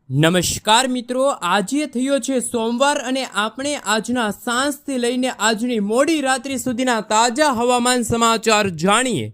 નમસ્કાર મિત્રો, આજે થયો છે સોમવાર અને આપણે આજના સાંજથી લઈને આજની મોડી રાત્રિ સુધીના તાજા હવામાન સમાચાર જાણીએ.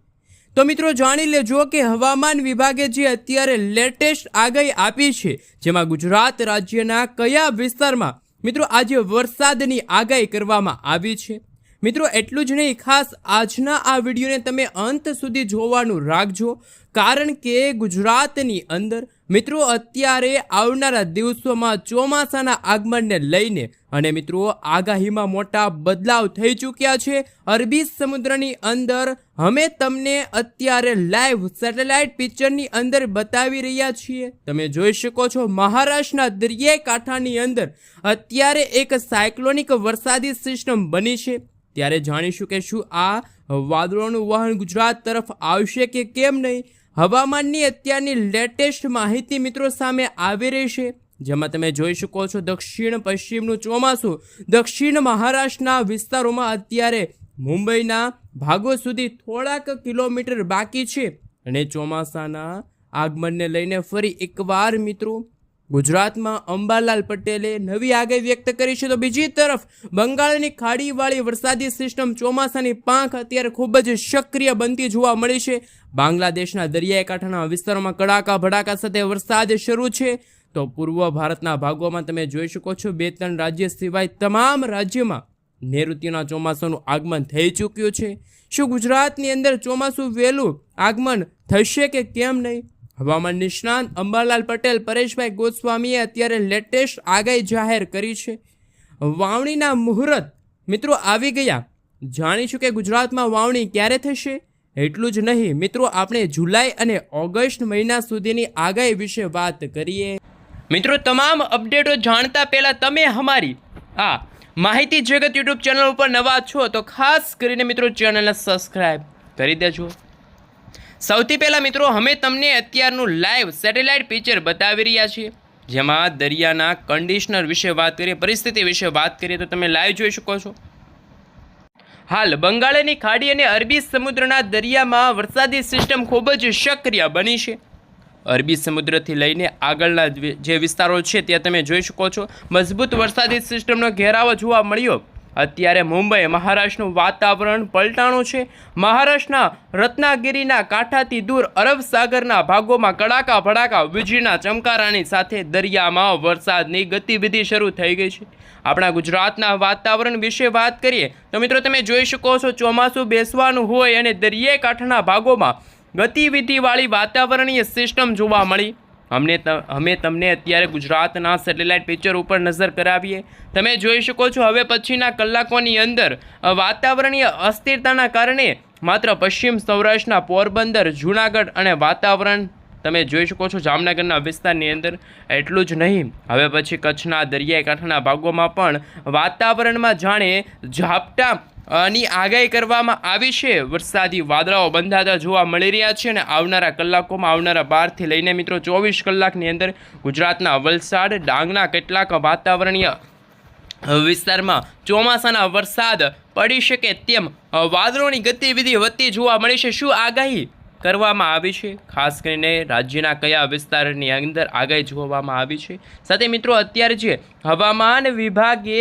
તો મિત્રો જાણી લેજો કે હવામાન વિભાગે જે અત્યારે લેટેસ્ટ આગાહી આપી છે, જેમાં ગુજરાત રાજ્યના કયા વિસ્તારમાં મિત્રો આજે વરસાદની આગાહી કરવામાં આવી છે. મિત્રો એટલું જ નહીં, ખાસ આજના આ વિડીયોને તમે અંત સુધી જોવાનું રાખજો, કારણ કે ગુજરાતની અંદર મિત્રો અત્યારે આવનારા દિવસોમાં ચોમાસાના આગમનને લઈને અને મિત્રો આગાહીમાં મોટા બદલાવ થઈ ચૂક્યા છે. અરબી સમુદ્રની અંદર અમે તમને અત્યારે લાઈવ સેટેલાઇટ પિક્ચરની અંદર બતાવી રહ્યા છીએ. તમે જોઈ શકો છો મહારાષ્ટ્રના દરિયાઈ કાંઠાની અંદર અત્યારે એક સાયક્લોનિક વરસાદી સિસ્ટમ બની છે. ત્યારે જાણીશું કે શું આ વાદળોનું વહન ગુજરાત તરફ આવશે કે કેમ નહીં. હવામાનની અત્યારની લેટેસ્ટ માહિતી મિત્રો સામે આવી રહી છે, જેમાં તમે જોઈ શકો છો દક્ષિણ પશ્ચિમનું ચોમાસું દક્ષિણ મહારાષ્ટ્રના વિસ્તારોમાં અત્યારે મુંબઈના ભાગો સુધી થોડાક કિલોમીટર બાકી છે અને ચોમાસાના આગમનને લઈને ફરી એકવાર મિત્રો ગુજરાતમાં અંબાલાલ પટેલે નવી આગાહી વ્યક્ત કરી છે. તો બીજી તરફ બંગાળની ખાડીવાળી વરસાદી સિસ્ટમ ચોમાસાની પાંખ અત્યારે ખૂબ જ સક્રિય બનતી જોવા મળી છે. બાંગ્લાદેશના દરિયાઈ કાંઠાના વિસ્તારોમાં કડાકા ભડાકા સાથે વરસાદ શરૂ છે. તો પૂર્વ ભારતના ભાગોમાં તમે જોઈ શકો છો 2-3 રાજ્ય સિવાય તમામ રાજ્યોમાં નૈઋત્યના ચોમાસાનું આગમન થઈ ચૂક્યું છે. શું ગુજરાતની અંદર ચોમાસું વહેલું આગમન થશે કે કેમ નહીં? હવામાન નિષ્ણાંત અંબાલાલ પટેલ પરેશભાઈ ગોસ્વામીએ અત્યારે લેટેસ્ટ આગાહી જાહેર કરી છે. વાવણીના મુહૂર્ત મિત્રો આવી ગયા. જાણીશું કે ગુજરાતમાં વાવણી ક્યારે થશે. એટલું જ નહીં મિત્રો, આપણે જુલાઈ અને ઓગસ્ટ મહિના સુધીની આગાહી વિશે વાત કરીએ. મિત્રો તમામ અપડેટો જાણતા પહેલા તમે અમારી આ માહિતી જગત યુટ્યુબ ચેનલ ઉપર નવા છો તો ખાસ કરીને મિત્રો ચેનલને સબસ્ક્રાઈબ કરી દેજો. સૌથી પહેલાં મિત્રો અમે તમને અત્યારનું લાઈવ સેટેલાઇટ પિક્ચર બતાવી રહ્યા છીએ, જેમાં દરિયાના કન્ડિશનર વિશે વાત કરીએ, પરિસ્થિતિ વિશે વાત કરીએ તો તમે લાઈવ જોઈ શકો છો. હાલ બંગાળની ખાડી અને અરબી સમુદ્રના દરિયામાં વરસાદી સિસ્ટમ ખૂબ જ સક્રિય બની છે. અરબી સમુદ્રથી લઈને આગળના જે વિસ્તારો છે ત્યાં તમે જોઈ શકો છો મજબૂત વરસાદી સિસ્ટમનો ઘેરાવો જોવા મળ્યો. અત્યારે મુંબઈ મહારાષ્ટ્રનું વાતાવરણ પલટાણું છે. મહારાષ્ટ્રના રત્નાગિરીના કાંઠાથી દૂર અરબ સાગરના ભાગોમાં કડાકા ભડાકા વીજળીના ચમકારાની સાથે દરિયામાં વરસાદની ગતિવિધિ શરૂ થઈ ગઈ છે. આપણા ગુજરાતના વાતાવરણ વિશે વાત કરીએ તો મિત્રો તમે જોઈ શકો છો ચોમાસું બેસવાનું હોય અને દરિયાઈ કાંઠાના ભાગોમાં ગતિવિધિવાળી વાતાવરણીય સિસ્ટમ જોવા મળી. અમે તમને અત્યારે ગુજરાતના સેટેલાઇટ પિક્ચર ઉપર નજર કરાવીએ. તમે જોઈ શકો છો હવે પછીના કલાકોની અંદર વાતાવરણીય અસ્થિરતાના કારણે માત્ર પશ્ચિમ સૌરાષ્ટ્રના પોરબંદર, જૂનાગઢ અને વાતાવરણ તમે જોઈ શકો છો જામનગરના વિસ્તારની અંદર. એટલું જ નહીં, હવે પછી કચ્છના દરિયાઈ કાંઠાના ભાગોમાં પણ વાતાવરણમાં જાણે ઝાપટા ની આગાહી કરવામાં આવી છે. વરસાદી વાદળાઓ બંધાતા જોવા મળી રહ્યા છે અને આવનારા કલાકોમાં આવનારા 12 થી લઈને મિત્રો 24 કલાકની અંદર ગુજરાતના વલસાડ, ડાંગના કેટલાક વાતાવરણીય વિસ્તારમાં ચોમાસાના વરસાદ પડી શકે તેમ વાદળોની ગતિવિધિ વધતી જોવા મળી છે. શું આગાહી કરવામાં આવી છે, ખાસ કરીને રાજ્યના કયા વિસ્તારની અંદર આગાહી જોવામાં આવી છે. સાથે મિત્રો અત્યારે જે હવામાન વિભાગે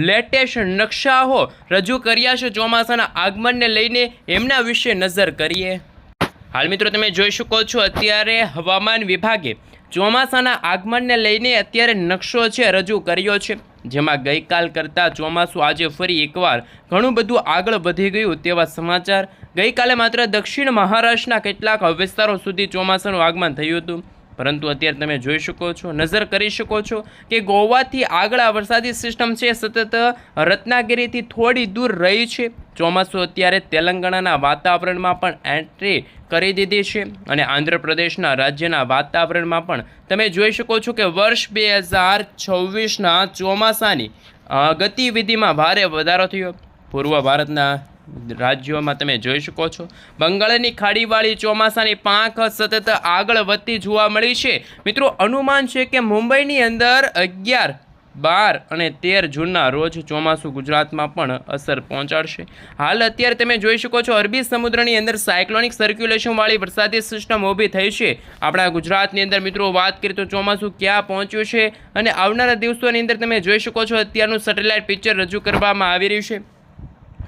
લેટેસ્ટ નકશાઓ રજૂ કર્યા છે ચોમાસાના આગમનને લઈને, એમના વિશે નજર કરીએ. હાલ મિત્રો તમે જોઈ શકો છો અત્યારે હવામાન વિભાગે ચોમાસાના આગમનને લઈને અત્યારે નકશો છે રજૂ કર્યો છે, જેમાં ગઈકાલ કરતાં ચોમાસું આજે ફરી એકવાર ઘણું બધું આગળ વધી ગયું તેવા સમાચાર. ગઈકાલે માત્ર દક્ષિણ મહારાષ્ટ્રના કેટલાક વિસ્તારો સુધી ચોમાસાનું આગમન થયું હતું, પરંતુ અત્યારે તમે જોઈ શકો છો, નજર કરી શકો છો કે ગોવાથી આગળ આ વરસાદી સિસ્ટમ છે સતત રત્નાગિરીથી થોડી દૂર રહી છે. ચોમાસું અત્યારે તેલંગાણાના વાતાવરણમાં પણ એન્ટ્રી કરી દીધી છે અને આંધ્રપ્રદેશના રાજ્યના વાતાવરણમાં પણ તમે જોઈ શકો છો કે વર્ષ 2026ના ચોમાસાની ગતિવિધિમાં ભારે વધારો થયો. પૂર્વ ભારતના રાજ્યોમાં તમે જોઈ શકો છો બંગાળની ખાડીવાળી ચોમાસાની પાંખ સતત આગળ વધતી જોવા મળી છે. મિત્રો અનુમાન છે કે મુંબઈની અંદર 11 12 અને 13 જૂનના રોજ ચોમાસું ગુજરાતમાં પણ અસર પહોંચાડશે. હાલ અત્યારે તમે જોઈ શકો છો અરબી સમુદ્રની અંદર સાયક્લોનિક સર્ક્યુલેશનવાળી વરસાદી સિસ્ટમ ઊભી થઈ છે. આપણા ગુજરાતની અંદર મિત્રો વાત કરીએ તો ચોમાસું ક્યાં પહોંચ્યું છે અને આવનારા દિવસોની અંદર તમે જોઈ શકો છો અત્યારનું સેટેલાઇટ પિક્ચર રજૂ કરવામાં આવી રહ્યું છે.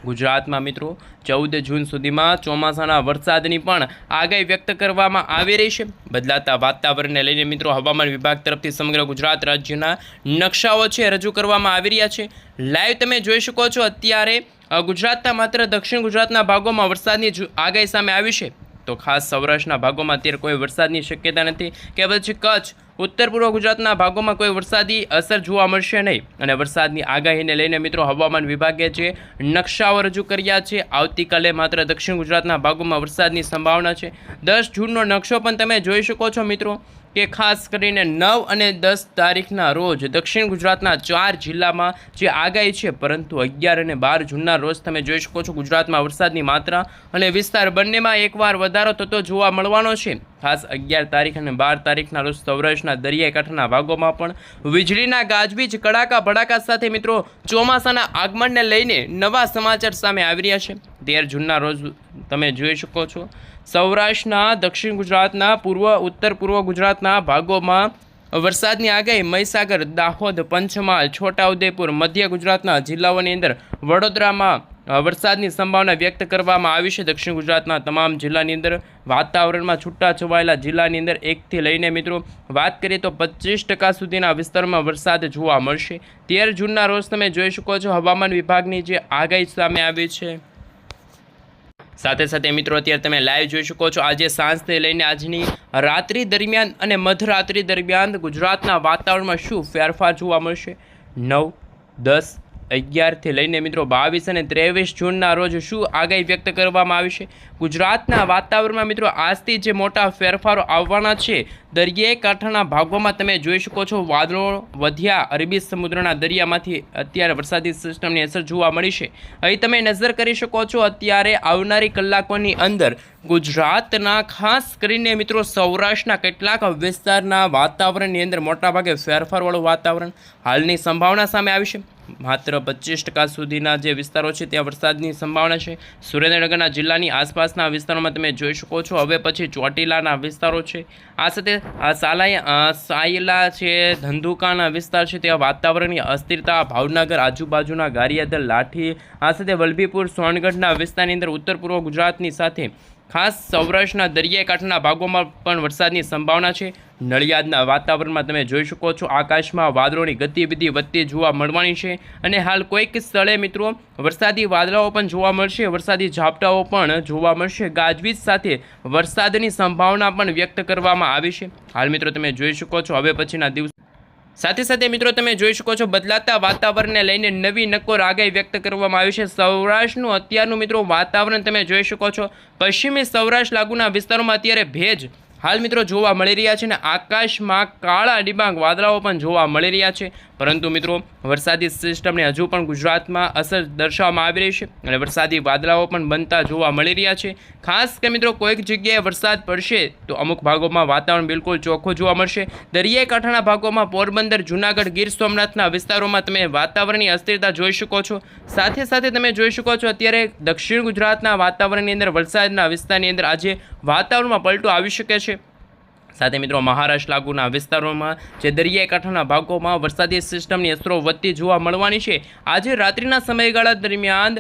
ગુજરાતમાં મિત્રો 14 જૂન સુધીમાં ચોમાસાના વરસાદની પણ આગાહી વ્યક્ત કરવામાં આવી રહી છે. બદલાતા વાતાવરણને લઈને મિત્રો હવામાન વિભાગ તરફથી સમગ્ર ગુજરાત રાજ્યના નકશાઓ છે રજૂ કરવામાં આવી રહ્યા છે. લાઈવ તમે જોઈ શકો છો અત્યારે ગુજરાતના માત્ર દક્ષિણ ગુજરાતના ભાગોમાં વરસાદની આગાહી સામે આવી છે. તો ખાસ સૌરાષ્ટ્રના ભાગોમાં અત્યારે કોઈ વરસાદની શક્યતા નથી કે પછી કચ્છ ઉત્તર પૂર્વ ગુજરાતના ભાગોમાં કોઈ વરસાદી અસર જોવા મળશે નહીં. અને વરસાદની આગાહીને લઈને મિત્રો હવામાન વિભાગે જે નકશાઓ રજૂ કર્યા છે આવતીકાલે માત્ર દક્ષિણ ગુજરાતના ભાગોમાં વરસાદની સંભાવના છે. 10 જૂનનો નકશો પણ તમે જોઈ શકો છો મિત્રો કે ખાસ કરીને 9 અને 10 તારીખના રોજ દક્ષિણ ગુજરાતના 4 જિલ્લામાં જે આગાહી છે, પરંતુ 11 અને 12 જૂનના રોજ તમે જોઈ શકો છો ગુજરાતમાં વરસાદની માત્રા અને વિસ્તાર બંનેમાં એકવાર વધારો થતો જોવા મળવાનો છે. ખાસ 11 તારીખ અને 12 તારીખના રોજ સૌરાષ્ટ્રના દરિયાઈ કાંઠાના ભાગોમાં પણ વીજળીના ગાજવીજ કડાકા ભડાકા સાથે મિત્રો ચોમાસાના આગમનને લઈને નવા સમાચાર સામે આવી રહ્યા છે. 13 જૂનના રોજ તમે જોઈ શકો છો સૌરાષ્ટ્રના દક્ષિણ ગુજરાતના ઉત્તર પૂર્વ ગુજરાતના ભાગોમાં વરસાદની આગાહી. મહીસાગર, દાહોદ, પંચમહાલ, છોટાઉદેપુર, મધ્ય ગુજરાતના જિલ્લાઓની અંદર વડોદરામાં વરસાદની સંભાવના વ્યક્ત કરવામાં આવી છે. દક્ષિણ ગુજરાતના તમામ જિલ્લાની અંદર વાતાવરણમાં છૂટા છવાયેલા જિલ્લાની અંદર 1 થી લઈને મિત્રો વાત કરીએ તો 25% સુધીના વિસ્તારમાં વરસાદ જોવા મળશે. 13 જૂનના રોજ તમે જોઈ શકો છો હવામાન વિભાગની જે આગાહી સામે આવી છે. સાથે સાથે મિત્રો અત્યારે તમે લાઈવ જોઈ શકો છો આજે સાંજથી લઈને આજની રાત્રિ દરમિયાન અને મધરાત્રિ દરમિયાન ગુજરાતના વાતાવરણમાં શું ફેરફાર જોવા મળશે. 9, 10, 11 થી લઈને મિત્રો 22 અને 23 જૂનના રોજ શું આગાહી વ્યક્ત કરવામાં આવી છે. ગુજરાતના વાતાવરણમાં મિત્રો આજથી જે મોટા ફેરફારો આવવાના છે. દરિયાઈ કાંઠાના ભાગોમાં તમે જોઈ શકો છો વાદળો વધ્યા. અરબી સમુદ્રના દરિયામાંથી અત્યારે વરસાદી સિસ્ટમની અસર જોવા મળી છે. અહીં તમે નજર કરી શકો છો અત્યારે આવનારી કલાકોની અંદર ગુજરાતના ખાસ કરીને મિત્રો સૌરાષ્ટ્રના કેટલાક વિસ્તારના વાતાવરણની અંદર મોટાભાગે ફેરફારવાળું વાતાવરણ હાલની સંભાવના સામે આવી છે. માત્ર 25% સુધીના જે વિસ્તારો છે ત્યાં વરસાદની સંભાવના છે. સુરેન્દ્રનગરના જિલ્લાની આસપાસના વિસ્તારોમાં તમે જોઈ શકો છો હવે પછી ચોટીલાના વિસ્તારો છે. આ સાથે સાયલા છે, ધંધુકાના વિસ્તાર છે ત્યાં વાતાવરણની અસ્થિરતા. ભાવનગર આજુબાજુના ગારિયાદલ, લાઠી, આ સાથે વલભીપુર, સોનગઢના વિસ્તારની અંદર ઉત્તર પૂર્વ ગુજરાતની સાથે ખાસ સૌરાષ્ટ્રના દરિયાઈ કાંઠાના ભાગોમાં પણ વરસાદની સંભાવના છે. નડિયાદના વાતાવરણમાં તમે જોઈ શકો છો આકાશમાં વાદળોની ગતિવિધિ વધતી જોવા મળવાની છે અને હાલ કોઈક સ્થળે મિત્રો વરસાદી વાદળાઓ પણ જોવા મળશે, વરસાદી ઝાપટાઓ પણ જોવા મળશે. ગાજવીજ સાથે વરસાદની સંભાવના પણ વ્યક્ત કરવામાં આવી છે. હાલ મિત્રો તમે જોઈ શકો છો હવે પછીના દિવસ સાથે સાથે મિત્રો તમે જોઈ શકો છો બદલાતા વાતાવરણને લઈને નવી નક્કોર આગાહી વ્યક્ત કરવામાં આવી છે. સૌરાષ્ટ્રનું અત્યારનું મિત્રો વાતાવરણ તમે જોઈ શકો છો પશ્ચિમી સૌરાષ્ટ્ર લાગુના વિસ્તારોમાં અત્યારે ભેજ હાલ મિત્રો જોવા મળી રહ્યા છે અને આકાશમાં કાળા ડિબાંગ વાદળાઓ પણ જોવા મળી રહ્યા છે. પરંતુ મિત્રો વરસાદી સિસ્ટમને હજુ પણ ગુજરાતમાં અસર દર્શાવવામાં આવી રહી છે અને વરસાદી વાદળાઓ પણ બનતા જોવા મળી રહ્યા છે. ખાસ કે મિત્રો કોઈક જગ્યાએ વરસાદ પડશે તો અમુક ભાગોમાં વાતાવરણ બિલકુલ ચોખ્ખું જોવા મળશે. દરિયાઈ કાંઠાના ભાગોમાં પોરબંદર, જૂનાગઢ, ગીર સોમનાથના વિસ્તારોમાં તમે વાતાવરણની અસ્થિરતા જોઈ શકો છો. સાથે સાથે તમે જોઈ શકો છો અત્યારે દક્ષિણ ગુજરાતના વાતાવરણની અંદર વલસાડના વિસ્તારની અંદર આજે વાતાવરણમાં પલટો આવી શકે છે. સાથે મિત્રો મહારાષ્ટ્ર લાગુના વિસ્તારોમાં જે દરિયાઈ કાંઠાના ભાગોમાં વરસાદી સિસ્ટમની અસરો વધતી જોવા મળવાની છે. આજે રાત્રિના સમયગાળા દરમિયાન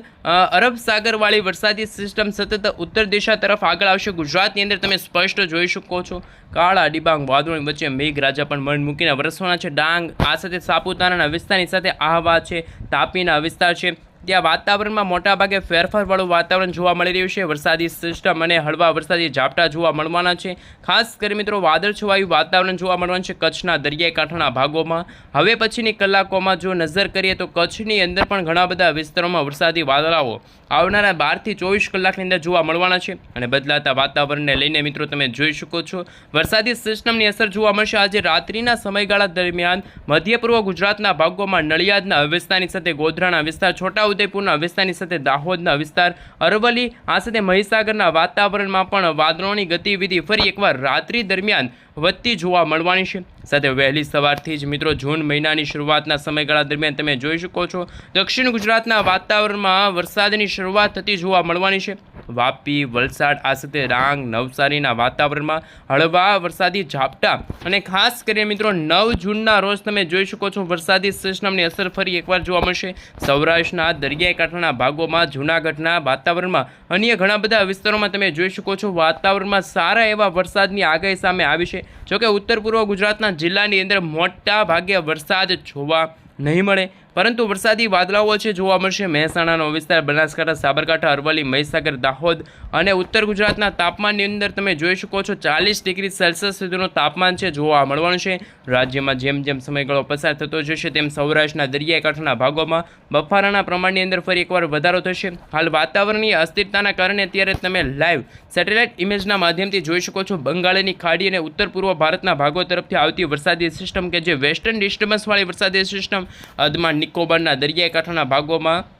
અરબ સાગરવાળી વરસાદી સિસ્ટમ સતત ઉત્તર દિશા તરફ આગળ આવશે. ગુજરાતની અંદર તમે સ્પષ્ટ જોઈ શકો છો કાળા ડિબાંગ વાદળોની વચ્ચે મેઘરાજા પણ મન મૂકીને વરસવાના છે. ડાંગ, આ સાથે સાપુતારાના વિસ્તારની સાથે આહવા છે, તાપીના વિસ્તાર છે ત્યાં વાતાવરણમાં મોટાભાગે ફેરફારવાળું વાતાવરણ જોવા મળી રહ્યું છે. વરસાદી સિસ્ટમ અને હળવા વરસાદી ઝાપટા જોવા મળવાના છે. ખાસ કરી મિત્રો વાદળછવાયું વાતાવરણ જોવા મળવાનું છે કચ્છના દરિયાઈ કાંઠાના ભાગોમાં. હવે પછીની કલાકોમાં જો નજર કરીએ તો કચ્છની અંદર પણ ઘણા બધા વિસ્તારોમાં વરસાદી વાદળાઓ આવનારા 12 થી 24 કલાકની અંદર જોવા મળવાના છે અને બદલાતા વાતાવરણને લઈને મિત્રો તમે જોઈ શકો છો વરસાદી સિસ્ટમની અસર જોવા મળશે. આજે રાત્રિના સમયગાળા દરમિયાન મધ્ય પૂર્વ ગુજરાતના ભાગોમાં નડિયાદના વિસ્તારની સાથે ગોધરાના વિસ્તાર, છોટાઉદેપુર છોટાઉદેપુરના વિસ્તારની સાથે દાહોદના વિસ્તાર, અરવલ્લી આ સાથે મહીસાગરના વાતાવરણમાં પણ વાદળોની ગતિવિધિ ફરી એકવાર રાત્રિ દરમિયાન વધતી જોવા મળવાની છે. સાથે વહેલી સવારથી જ મિત્રો જૂન મહિનાની શરૂઆતના સમયગાળા દરમિયાન તમે જોઈ શકો છો દક્ષિણ ગુજરાતના વાતાવરણમાં વરસાદની શરૂઆત થતી જોવા મળવાની છે. વાપી, વલસાડ આ સાથે ડાંગ, નવસારીના વાતાવરણમાં હળવા વરસાદી ઝાપટા અને ખાસ કરીને મિત્રો 9 જૂનના રોજ તમે જોઈ શકો છો વરસાદી સિસ્ટમની અસર ફરી એકવાર જોવા મળશે. સૌરાષ્ટ્રના દરિયાઈ કાંઠાના ભાગોમાં, જૂનાગઢના વાતાવરણમાં, અન્ય ઘણા બધા વિસ્તારોમાં તમે જોઈ શકો છો વાતાવરણમાં સારા એવા વરસાદની આગાહી સામે આવી છે. જોકે ઉત્તર પૂર્વ ગુજરાતના જિલ્લાની અંદર મોટા ભાગે વરસાદ જોવા નહીં મળે, પરંતુ વરસાદી વાદળાઓ છે જોવા મળશે. મહેસાણાનો વિસ્તાર, બનાસકાંઠા, સાબરકાંઠા, અરવલ્લી, મહીસાગર, દાહોદ અને ઉત્તર ગુજરાતના તાપમાનની અંદર તમે જોઈ શકો છો 40 ડિગ્રી સેલ્સિયસ સુધીનું તાપમાન છે જોવા મળવાનું છે. રાજ્યમાં જેમ જેમ સમયગાળો પસાર થતો જશે તેમ સૌરાષ્ટ્રના દરિયાઈ કાંઠાના ભાગોમાં બફારાના પ્રમાણની અંદર ફરી એકવાર વધારો થશે. હાલ વાતાવરણીય અસ્થિરતાના કારણે અત્યારે તમે લાઈવ સેટેલાઇટ ઇમેજના માધ્યમથી જોઈ શકો છો બંગાળની ખાડી અને ઉત્તર પૂર્વ ભારતના ભાગો તરફથી આવતી વરસાદી સિસ્ટમ કે જે વેસ્ટર્ન ડિસ્ટર્બન્સવાળી વરસાદી સિસ્ટમ અંદમાન નિકોબારના દરિયાઈ કાંઠાના ભાગોમાં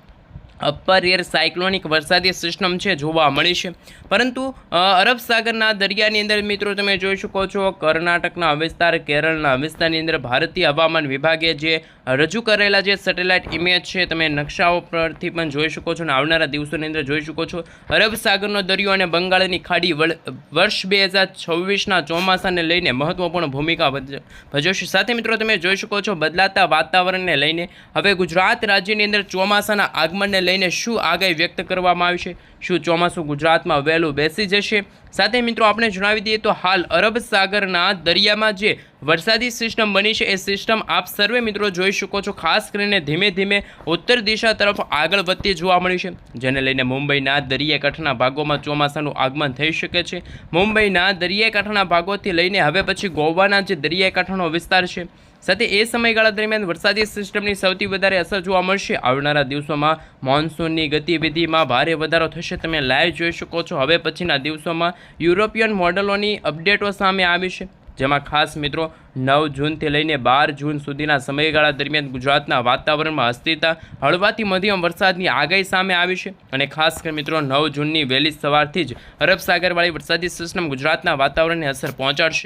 અપર એર સાયક્લોનિક વરસાદી સિસ્ટમ છે જોવા મળી છે. પરંતુ અરબ સાગરના દરિયાની અંદર મિત્રો તમે જોઈ શકો છો કર્ણાટકના વિસ્તાર, કેરળના વિસ્તારની અંદર ભારતીય હવામાન વિભાગે જે રજૂ કરેલા જે સેટેલાઇટ ઇમેજ છે તમે નકશાઓ પરથી પણ જોઈ શકો છો અને આવનારા દિવસોની અંદર જોઈ શકો છો અરબ સાગરનો દરિયો અને બંગાળની ખાડી વર્ષ 2026ના ચોમાસાને લઈને મહત્વપૂર્ણ ભૂમિકા ભજવશે. સાથે મિત્રો તમે જોઈ શકો છો બદલાતા વાતાવરણને લઈને હવે ગુજરાત રાજ્યની અંદર ચોમાસાના આગમનને લઈને શું આગાહી વ્યક્ત કરવામાં આવી છે? શું ચોમાસું ગુજરાતમાં વહેલું બેસી જશે? સાથે મિત્રો આપણે જણાવી દઈએ તો હાલ અરબ સાગરના દરિયામાં જે વરસાદી સિસ્ટમ બની છે એ સિસ્ટમ આપ સર્વે મિત્રો જોઈ શકો છો ખાસ કરીને ધીમે ધીમે ઉત્તર દિશા તરફ આગળ વધતી જોવા મળી છે, જેને લઈને મુંબઈના દરિયાકાંઠાના ભાગોમાં ચોમાસાનું આગમન થઈ શકે છે. મુંબઈના દરિયાકાંઠાના ભાગોથી લઈને હવે પછી ગોવાના જે દરિયાકાંઠાનો વિસ્તાર છે સાથે એ સમયગાળા દરમિયાન વરસાદી સિસ્ટમની સૌથી વધારે અસર જોવા મળશે. આવનારા દિવસોમાં મોન્સૂનની ગતિવિધિમાં ભારે વધારો થશે. તમે લાઈવ જોઈ શકો છો હવે પછીના દિવસોમાં યુરોપિયન મોડલોની અપડેટો સામે આવી છે, જેમાં ખાસ મિત્રો 9 જૂનથી લઈને 12 જૂન સુધીના સમયગાળા દરમિયાન ગુજરાતના વાતાવરણમાં અસ્થિરતા, હળવાથી મધ્યમ વરસાદની આગાહી સામે આવી છે. અને ખાસ કરીને મિત્રો 9 જૂનની વહેલી સવારથી જ અરબ સાગરવાળી વરસાદી સિસ્ટમ ગુજરાતના વાતાવરણને અસર પહોંચાડશે.